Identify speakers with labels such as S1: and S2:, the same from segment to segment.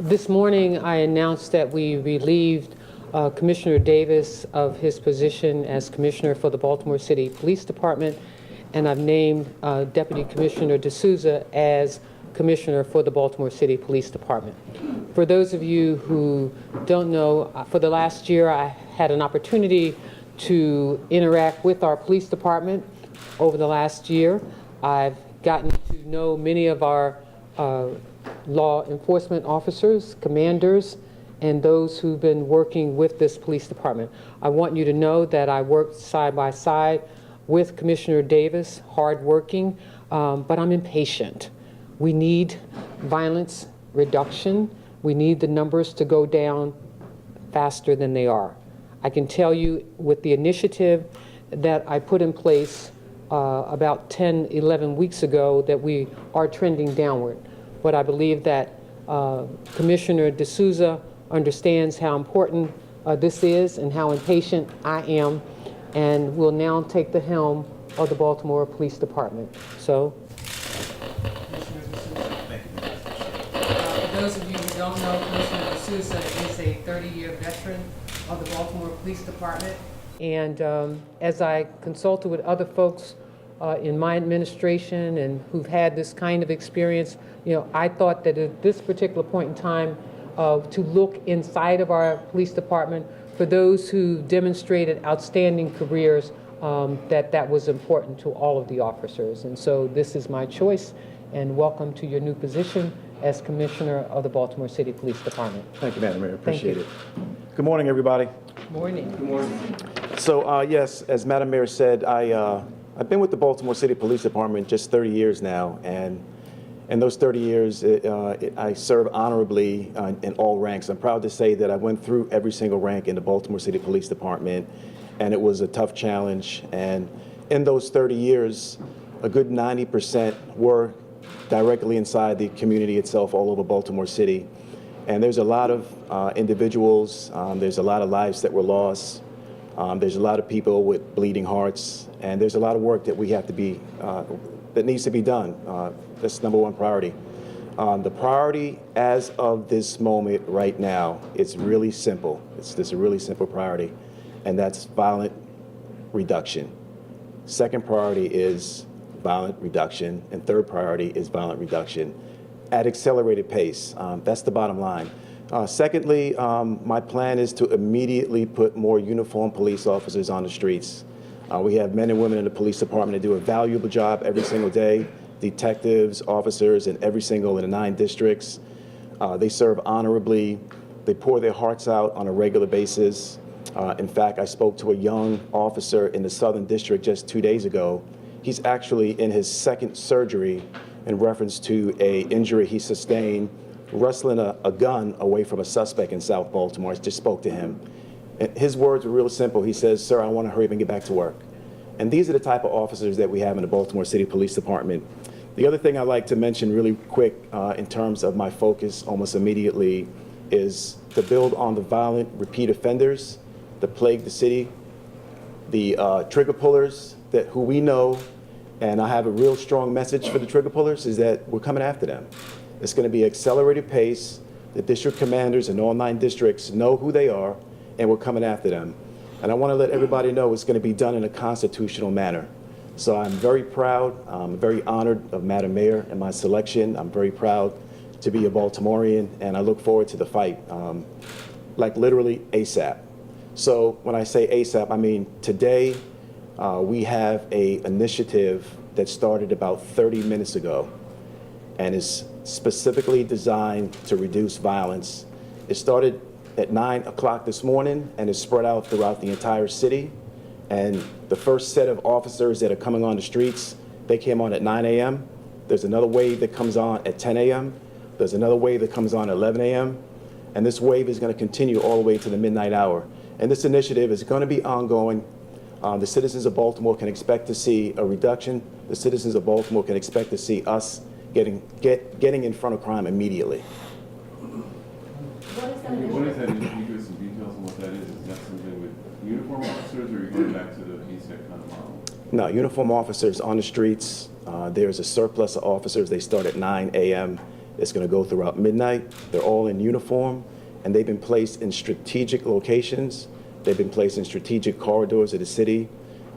S1: This morning, I announced that we relieved Commissioner Davis of his position as Commissioner for the Baltimore City Police Department, and I've named Deputy Commissioner D'Souza as Commissioner for the Baltimore City Police Department. For those of you who don't know, for the last year, I had an opportunity to interact with our police department over the last year. I've gotten to know many of our law enforcement officers, commanders, and those who've been working with this police department. I want you to know that I worked side by side with Commissioner Davis, hardworking, but I'm impatient. We need violence reduction. We need the numbers to go down faster than they are. I can tell you with the initiative that I put in place about 10, 11 weeks ago that we are trending downward. But I believe that Commissioner D'Souza understands how important this is and how impatient I am, and will now take the helm of the Baltimore Police Department. So, Commissioner D'Souza. For those of you who don't know, Commissioner D'Souza is a 30-year veteran of the Baltimore Police Department. And as I consulted with other folks in my administration and who've had this kind of experience, I thought that at this particular point in time to look inside of our police department for those who demonstrated outstanding careers, that was important to all of the officers. And so this is my choice, and welcome to your new position as Commissioner of the Baltimore City Police Department.
S2: Thank you, Madam Mayor. Appreciate it. Good morning, everybody.
S1: Morning.
S2: Good morning. So, yes, as Madam Mayor said, I've been with the Baltimore City Police Department just 30 years now, and in those 30 years, I served honorably in all ranks. I'm proud to say that I went through every single rank in the Baltimore City Police Department, and it was a tough challenge. And in those 30 years, a good 90% were directly inside the community itself, all over Baltimore City. And there's a lot of individuals, there's a lot of lives that were lost, there's a lot of people with bleeding hearts, and there's a lot of work that we have to be, that needs to be done. That's number one priority. The priority as of this moment right now, it's really simple. It's just a really simple priority, and that's violent reduction. Second priority is violent reduction, and third priority is violent reduction at accelerated pace. That's the bottom line. Secondly, my plan is to immediately put more uniformed police officers on the streets. We have men and women in the police department that do a valuable job every single day, detectives, officers in every single in the 9 districts. They serve honorably. They pour their hearts out on a regular basis. In fact, I spoke to a young officer in the Southern District just 2 days ago. He's actually in his second surgery in reference to a injury he sustained wrestling a gun away from a suspect in South Baltimore. I just spoke to him. And his words were real simple. He says, "Sir, I want to hurry up and get back to work." And these are the type of officers that we have in the Baltimore City Police Department. The other thing I'd like to mention really quick in terms of my focus almost immediately is to build on the violent repeat offenders that plague the city, the trigger pullers who we know, and I have a real strong message for the trigger pullers, is that we're coming after them. It's going to be accelerated pace. The district commanders in all 9 districts know who they are, and we're coming after them. And I want to let everybody know it's going to be done in a constitutional manner. So I'm very proud, I'm very honored of Madam Mayor and my selection. I'm very proud to be a Baltimorean, and I look forward to the fight, like literally ASAP. So when I say ASAP, I mean today we have an initiative that started about 30 minutes ago and is specifically designed to reduce violence. It started at 9 o'clock this morning and is spread out throughout the entire city. And the first set of officers that are coming on the streets, they came on at 9 a.m. There's another wave that comes on at 10 a.m. There's another wave that comes on at 11 a.m. And this wave is going to continue all the way to the midnight hour. And this initiative is going to be ongoing. The citizens of Baltimore can expect to see a reduction. The citizens of Baltimore can expect to see us getting in front of crime immediately.
S3: What is that? Can you give us some details on what that is? Is that something with uniform officers, or are you going back to the ASAP kind of model?
S2: No, uniform officers on the streets. There's a surplus of officers. They start at 9 a.m. It's going to go throughout midnight. They're all in uniform, and they've been placed in strategic locations. They've been placed in strategic corridors of the city.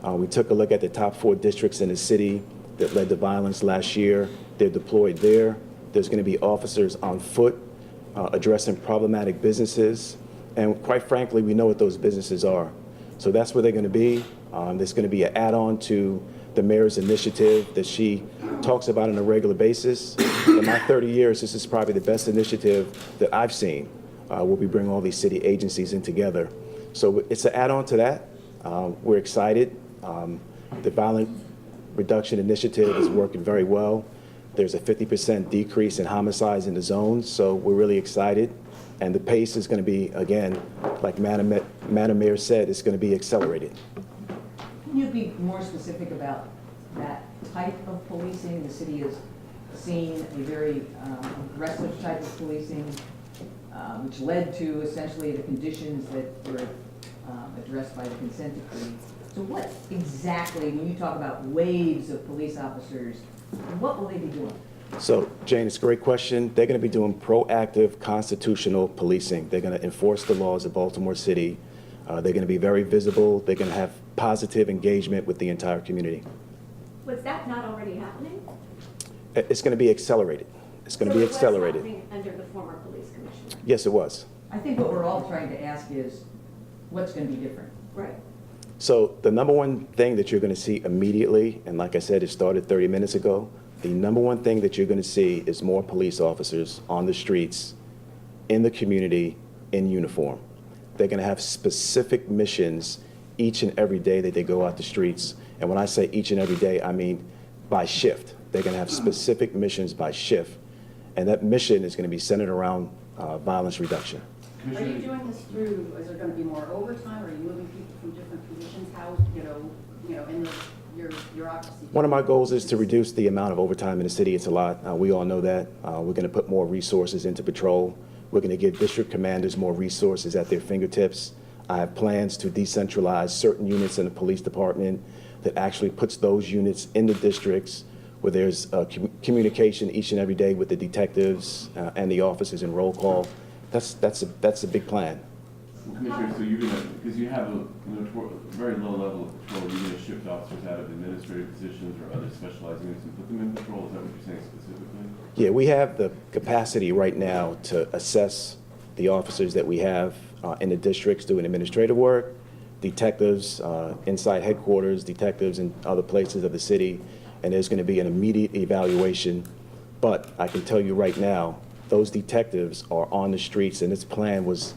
S2: We took a look at the top 4 districts in the city that led to violence last year. They're deployed there. There's going to be officers on foot addressing problematic businesses. And quite frankly, we know what those businesses are. So that's where they're going to be. There's going to be an add-on to the mayor's initiative that she talks about on a regular basis. In my 30 years, this is probably the best initiative that I've seen, where we bring all these city agencies in together. So it's an add-on to that. We're excited. The Violent Reduction Initiative is working very well. There's a 50% decrease in homicides in the zones, so we're really excited. And the pace is going to be, again, like Madam Mayor said, it's going to be accelerated.
S4: Can you be more specific about that type of policing? The city has seen a very aggressive type of policing, which led to essentially the conditions that were addressed by the consent decree. So what exactly, when you talk about waves of police officers, what will they be doing?
S2: So, Jane, it's a great question. They're going to be doing proactive constitutional policing. They're going to enforce the laws of Baltimore City. They're going to be very visible. They're going to have positive engagement with the entire community.
S5: Was that not already happening?
S2: It's going to be accelerated. It's going to be accelerated.
S5: So it was happening under the former police commissioner?
S2: Yes, it was.
S4: I think what we're all trying to ask is, what's going to be different?
S5: Right.
S2: So the number one thing that you're going to see immediately, and like I said, it started 30 minutes ago, the number one thing that you're going to see is more police officers on the streets, in the community, in uniform. They're going to have specific missions each and every day that they go out the streets. And when I say each and every day, I mean by shift. They're going to have specific missions by shift. And that mission is going to be centered around violence reduction.
S6: Are you doing this through, is there going to be more overtime? Are you moving people from different positions? How, in the, your bureaucracy?
S2: One of my goals is to reduce the amount of overtime in the city. It's a lot. We all know that. We're going to put more resources into patrol. We're going to give district commanders more resources at their fingertips. I have plans to decentralize certain units in the police department that actually puts those units in the districts where there's communication each and every day with the detectives and the officers in roll call. That's a big plan.
S3: Well, Commissioner, so you're going to, because you have a very low level of patrol, you're going to shift officers out of administrative positions or other specialized units and put them in patrol? Is that what you're saying specifically?
S2: Yeah, we have the capacity right now to assess the officers that we have in the districts doing administrative work, detectives inside headquarters, detectives in other places of the city, and there's going to be an immediate evaluation. But I can tell you right now, those detectives are on the streets, and this plan was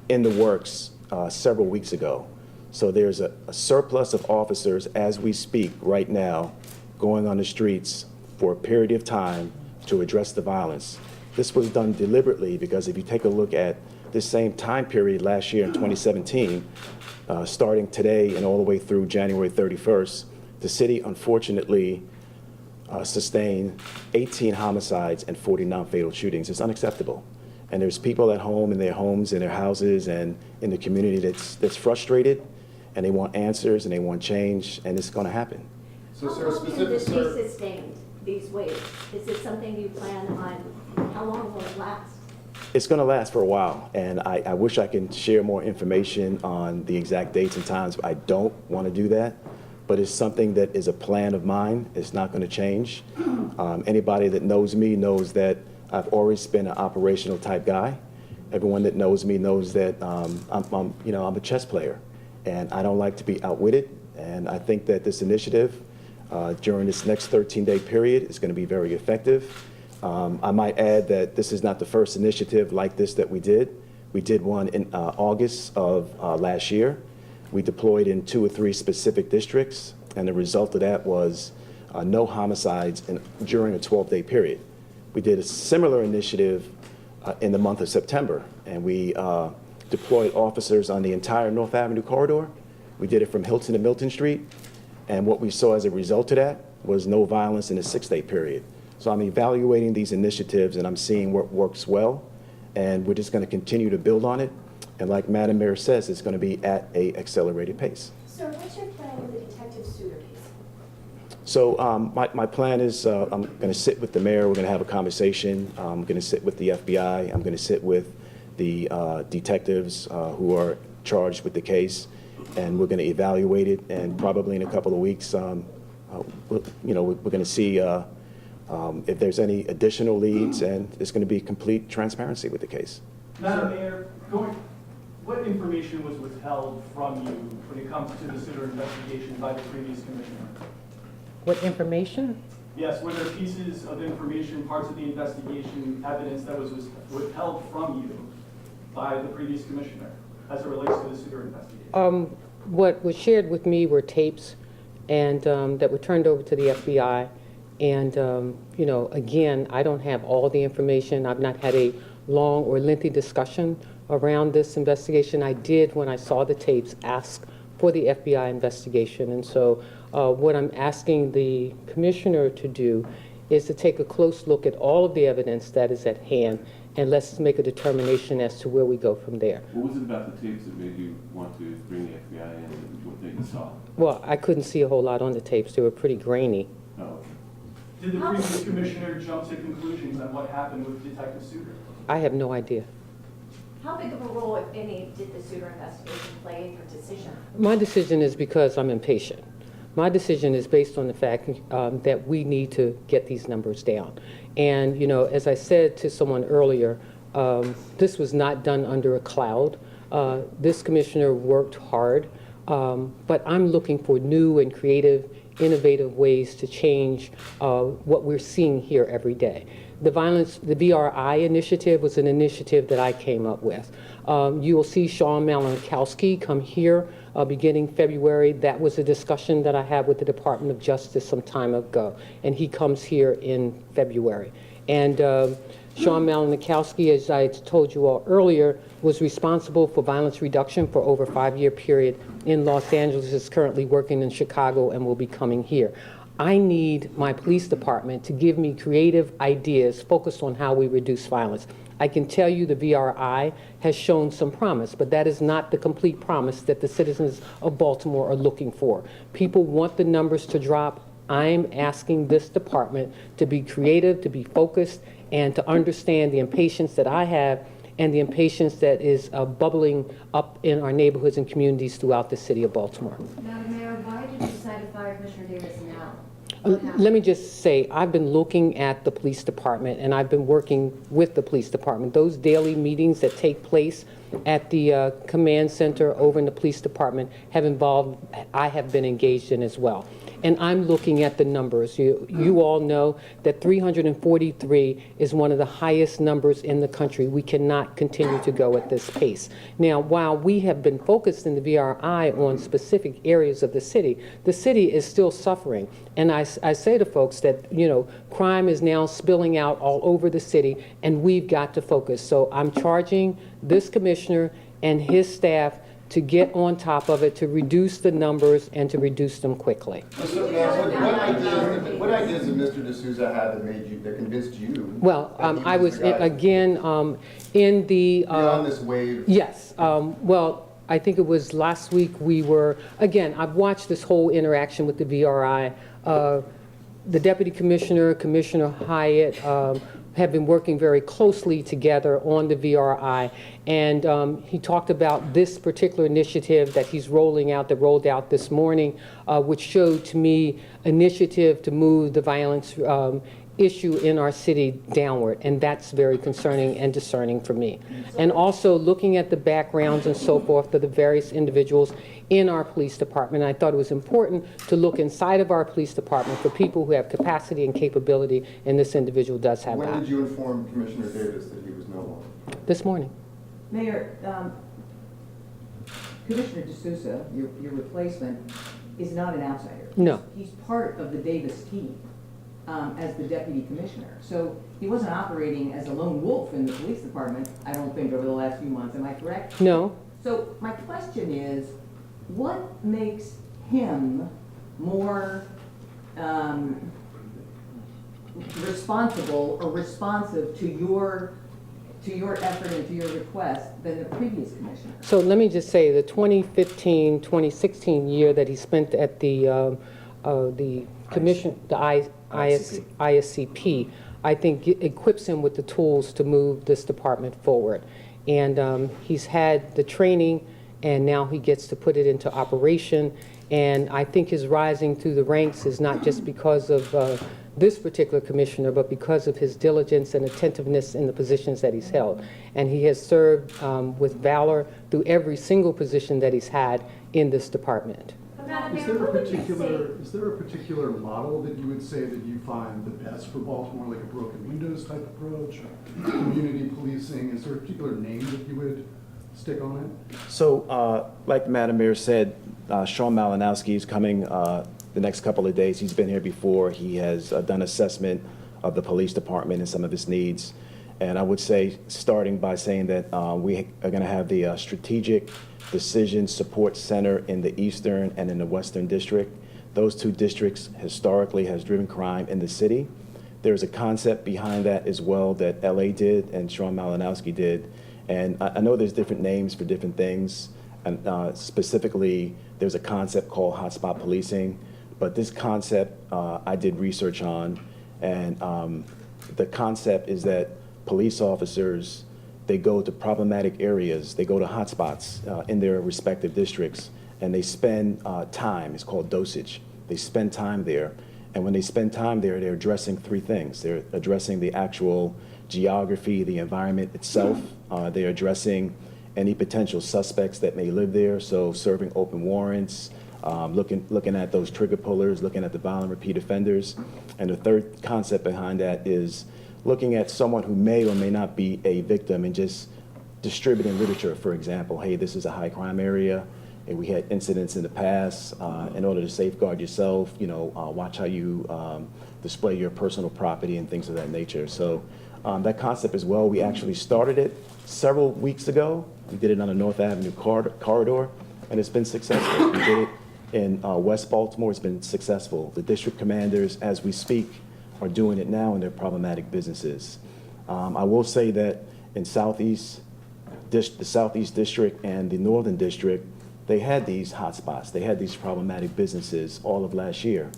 S2: in the works several weeks ago. So there's a surplus of officers as we speak right now going on the streets for a period of time to address the violence. This was done deliberately because if you take a look at this same time period last year in 2017, starting today and all the way through January 31st, the city unfortunately sustained 18 homicides and 40 non-fatal shootings. It's unacceptable. And there's people at home in their homes, in their houses, and in the community that's frustrated, and they want answers and they want change, and it's going to happen.
S5: So, how long can this be sustained, these waves? Is it something you plan on? How long will it last?
S2: It's going to last for a while, and I wish I can share more information on the exact dates and times. I don't want to do that, but it's something that is a plan of mine. It's not going to change. Anybody that knows me knows that I've always been an operational type guy. Everyone that knows me knows that I'm a chess player, and I don't like to be outwitted. And I think that this initiative during this next 13-day period is going to be very effective. I might add that this is not the first initiative like this that we did. We did one in August of last year. We deployed in 2 or 3 specific districts, and the result of that was no homicides during a 12-day period. We did a similar initiative in the month of September, and we deployed officers on the entire North Avenue corridor. We did it from Hilton to Milton Street, and what we saw as a result of that was no violence in a 6-day period. So I'm evaluating these initiatives, and I'm seeing what works well, and we're just going to continue to build on it. And like Madam Mayor says, it's going to be at an accelerated pace.
S5: Sir, what's your plan with the Detective Suter case?
S2: So my plan is I'm going to sit with the mayor. We're going to have a conversation. I'm going to sit with the FBI. I'm going to sit with the detectives who are charged with the case, and we're going to evaluate it. And probably in a couple of weeks, we're going to see if there's any additional leads, and there's going to be complete transparency with the case.
S7: Madam Mayor, what information was withheld from you when it comes to the Sutter investigation by the previous commissioner?
S1: What information?
S7: Yes, were there pieces of information, parts of the investigation, evidence that was withheld from you by the previous commissioner as it relates to the Sutter investigation?
S1: What was shared with me were tapes and that were turned over to the FBI. And, again, I don't have all the information. I've not had a long or lengthy discussion around this investigation. I did, when I saw the tapes, ask for the FBI investigation. And so what I'm asking the commissioner to do is to take a close look at all of the evidence that is at hand, and let's make a determination as to where we go from there.
S3: What was it about the tapes that made you want to bring the FBI in and what they saw?
S1: Well, I couldn't see a whole lot on the tapes. They were pretty grainy.
S3: Oh, okay.
S7: Did the previous commissioner jump to conclusions on what happened with Detective Sutter?
S1: I have no idea.
S5: How big of a role, if any, did the Sutter investigation play in your decision?
S1: My decision is because I'm impatient. My decision is based on the fact that we need to get these numbers down. And, as I said to someone earlier, this was not done under a cloud. This commissioner worked hard, but I'm looking for new and creative, innovative ways to change what we're seeing here every day. The VRI initiative was an initiative that I came up with. You will see Sean Malinkowski come here beginning February. That was a discussion that I had with the Department of Justice some time ago, and he comes here in February. And Sean Malinkowski, as I told you all earlier, was responsible for violence reduction for over a 5-year period in Los Angeles, is currently working in Chicago, and will be coming here. I need my police department to give me creative ideas focused on how we reduce violence. I can tell you the VRI has shown some promise, but that is not the complete promise that the citizens of Baltimore are looking for. People want the numbers to drop. I'm asking this department to be creative, to be focused, and to understand the impatience that I have and the impatience that is bubbling up in our neighborhoods and communities throughout the city of Baltimore.
S8: Madam Mayor, why did you decide to fire Commissioner Davis now?
S1: Let me just say, I've been looking at the police department, and I've been working with the police department. Those daily meetings that take place at the command center over in the police department I have been engaged in as well. And I'm looking at the numbers. You all know that 343 is one of the highest numbers in the country. We cannot continue to go at this pace. Now, while we have been focused in the VRI on specific areas of the city is still suffering. And I say to folks that, crime is now spilling out all over the city, and we've got to focus. So I'm charging this commissioner and his staff to get on top of it, to reduce the numbers, and to reduce them quickly.
S8: So,
S9: what ideas did Mr. D'Souza have that convinced you?
S1: Well,
S9: that he
S1: I was,
S9: the guy?
S1: again, in the...
S9: You're on this wave.
S1: Yes. Well, I think it was last week I've watched this whole interaction with the VRI. The Deputy Commissioner, Commissioner Hyatt, have been working very closely together on the VRI, and he talked about this particular initiative that he's rolled out this morning, which showed to me initiative to move the violence issue in our city downward, and that's very concerning and discerning for me. And also looking at the backgrounds and so forth of the various individuals in our police department. I thought it was important to look inside of our police department for people who have capacity and capability, and this individual does have
S9: When
S1: that.
S9: did you inform Commissioner Davis that he was no longer?
S1: This morning.
S4: Mayor, Commissioner D'Souza, your replacement, is not an outsider.
S1: No.
S4: He's part of the Davis team as the deputy commissioner. So he wasn't operating as a lone wolf in the police department, I don't think, over the last few months. Am I correct?
S1: No.
S4: So my question is, what makes him more responsible or responsive to your effort and to your request than the previous commissioner?
S1: So let me just say, the 2015-2016 year that he spent at the the commission, the ISCP, I think equips him with the tools to move this department forward. And he's had the training, and now he gets to put it into operation. And I think his rising through the ranks is not just because of this particular commissioner, but because of his diligence and attentiveness in the positions that he's held. And he has served with valor through every single position that he's had in this department.
S5: Madam
S10: Is
S5: Mayor,
S10: there a
S5: what would you say?
S10: particular model that you would say that you find the best for Baltimore, like a broken windows type approach, or community policing? Is there a particular name that you would stick on it?
S2: So, like Madam Mayor said, Sean Malinowski is coming the next couple of days. He's been here before. He has done assessment of the police department and some of its needs. And I would say, starting by saying that we are going to have the Strategic Decision Support Center in the Eastern and in the Western District. Those two districts historically has driven crime in the city. There's a concept behind that as well that LA did and Sean Malinowski did. And I know there's different names for different things. And specifically, there's a concept called hotspot policing. But this concept I did research on. And the concept is that police officers, they go to problematic areas, they go to hotspots in their respective districts, and they spend time. It's called dosage. They spend time there. And when they spend time there, they're addressing three things. They're addressing the actual geography, the environment itself. They're addressing any potential suspects that may live there, so serving open warrants, looking at those trigger pullers, looking at the violent repeat offenders. And the third concept behind that is looking at someone who may or may not be a victim and just distributing literature, for example. Hey, this is a high crime area, and we had incidents in the past. In order to safeguard yourself, watch how you display your personal property and things of that nature. So that concept as well, we actually started it several weeks ago. We did it on the North Avenue corridor, and it's been successful. We did it in West Baltimore. It's been successful. The district commanders, as we speak, are doing it now in their problematic businesses. I will say that in the Southeast District and the Northern District, they had these hotspots. They had these problematic businesses all of last year.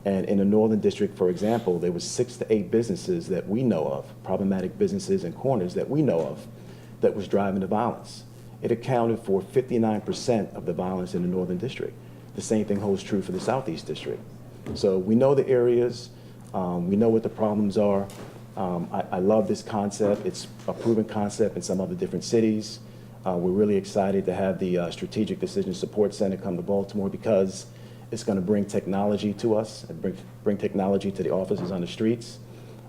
S2: And in the Northern District, for example, there was 6 to 8 businesses that we know of, problematic businesses and corners that we know of, that was driving the violence. It accounted for 59% of the violence in the Northern District. The same thing holds true for the Southeast District. So we know the areas. We know what the problems are. I love this concept. It's a proven concept in some other different cities. We're really excited to have the Strategic Decision Support Center come to Baltimore because it's going to bring technology to us and bring technology to the officers on the streets.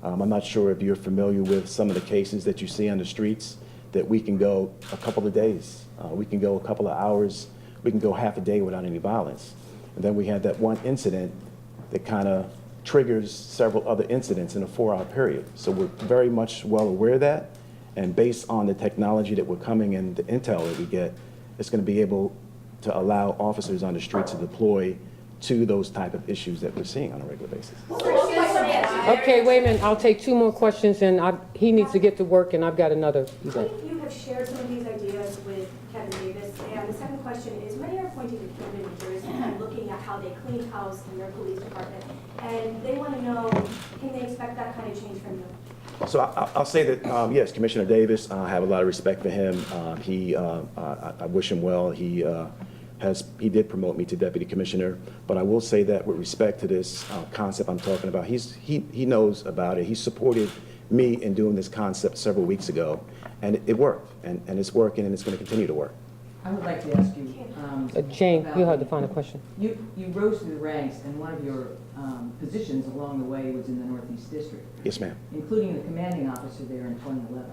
S2: I'm not sure if you're familiar with some of the cases that you see on the streets that we can go a couple of days. We can go a couple of hours. We can go half a day without any violence. And then we had that one incident that kind of triggers several other incidents in a 4-hour period. So we're very much well aware of that. And based on the technology that we're coming and the intel that we get, it's going to be able to allow officers on the streets to deploy to those type of issues that we're seeing on a regular basis.
S1: Okay, wait a minute. I'll take 2 more questions, and he needs to get to work, and I've got another event.
S5: You have shared some of these ideas with Kevin Davis, and the second question is, many are pointing to Camden, New Jersey, and looking at how they clean house in their police department, and they want to know, can they expect that kind of change from you?
S2: So I'll say that, yes, Commissioner Davis, I have a lot of respect for him. I wish him well. He did promote me to deputy commissioner, but I will say that with respect to this concept I'm talking about, he knows about it. He supported me in doing this concept several weeks ago, and it worked, and it's working, and it's going to continue to work.
S4: I would like to ask you.
S1: Jane,
S4: about
S1: you have the final question.
S4: You rose through the ranks, and one of your positions along the way was in the Northeast District.
S2: Yes, ma'am.
S4: Including the commanding officer there in 2011.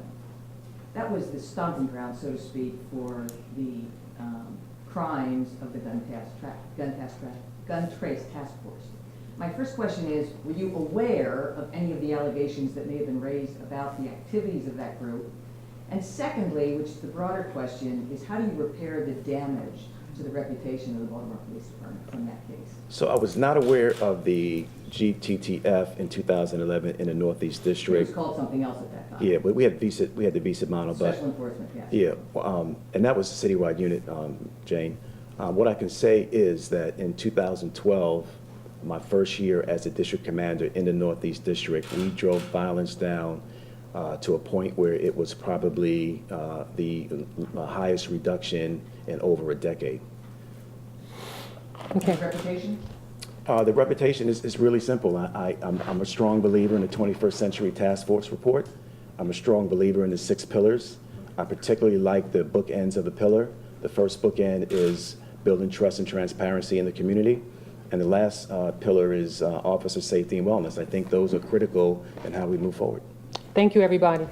S4: That was the stomping ground, so to speak, for the crimes of the gun trace task force. My first question is, were you aware of any of the allegations that may have been raised about the activities of that group? And secondly, which is the broader question, is how do you repair the damage to the reputation of the Baltimore Police Department from that case?
S2: So I was not aware of the GTTF in 2011 in the Northeast
S4: It
S2: District.
S4: was called something else at that time.
S2: Yeah, but we had the VSIT model, but
S4: Special enforcement, yes.
S2: yeah, and that was a citywide unit, Jane. What I can say is that in 2012, my first year as a district commander in the Northeast District, we drove violence down to a point where it was probably the highest reduction in over a decade.
S1: Okay.
S4: Reputation?
S2: The reputation is really simple. I'm a strong believer in the 21st Century Task Force report. I'm a strong believer in the 6 pillars. I particularly like the bookends of the pillar. The first bookend is building trust and transparency in the community. And the last pillar is officer safety and wellness. I think those are critical in how we move forward.
S1: Thank you, everybody.